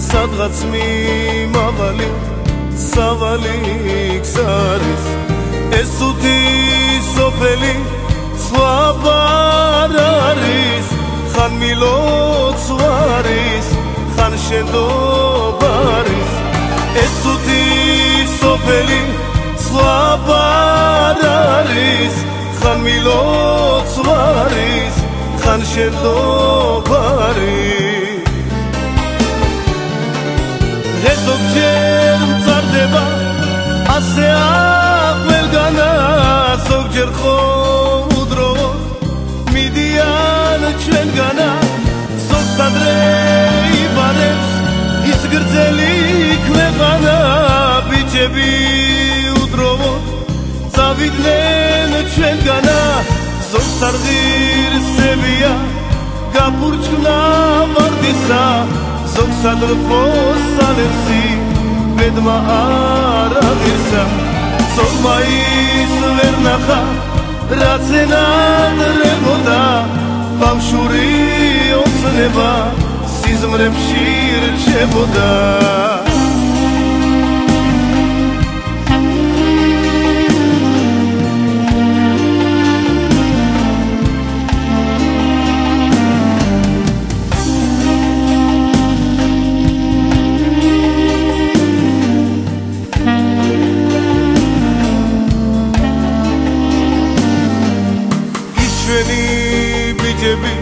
სადღაც მიმავალი სავალი გზარის ეს თუთი სოფელი სხვა არ არის ხან მილოცვარის ხან შენდობარის ეს თუთი სოფელი სხვა არ არის ხან მილოცვარის ხან შენდობარის დღეს ზოგჯერ მწარდება ასე ყველგანა ზოგჯერ ხომ უდროვო მიდიან ჩვენგანა ზოგს ადრე იბარებს ის გრძელი ქვეყანა ბიჭები უდროვო წავიდნენ ჩვენგანა ზოგს არ ღირსებია გაფურჩქნა ვარდისა ზოგს ადრფოს ალერსი ბედმა არ აღირსა ზოგმა ის ვერ ნახა რაც ენადრებოდა ბავშვური ოცნება სიზმრებში რჩებოდა ბიჭები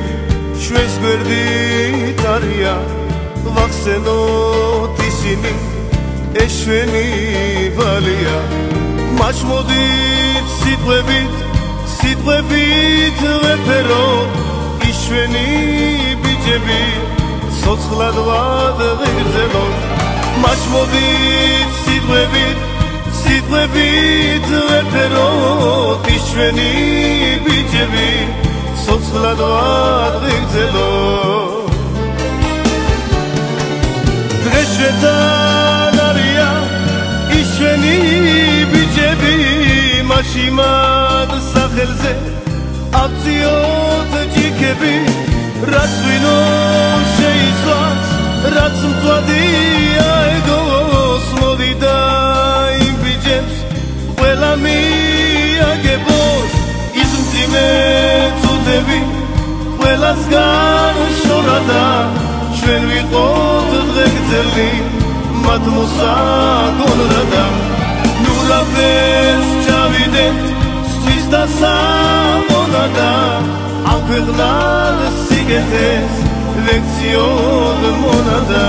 ჩვენს გვერდით არიან ვახსენოთ ისინი ეს ჩვენი ვალია მათ მოდით სიტყვებით ვეფერო ის ჩვენი ბიჭები ცოცხლად ვადღირდელო მათ მოდით სიტყვებით ვეფერო ის ჩვენი ბიჭები ცოცხლად ვადღირდელო დღეს ჩვენთან არიან ის ჩვენი ბიჭები მაშინ მათ სახელზე ავწიოთ ჯიქები რაც ღვინო შეიცვას რაც მწვადია ეგოს მოდი და იმ ბიჭებს ყველა მიაგებოს ის მძიმე ყველასგან შორადა ჩვენ ვიყოთ დღეგრძელი მათ მოსაგონრადა ნუ რაფერს ჩავიდეთ სთვის და სამონადა ამ ქვეყნად სიგეთეს ლექციონ მონადა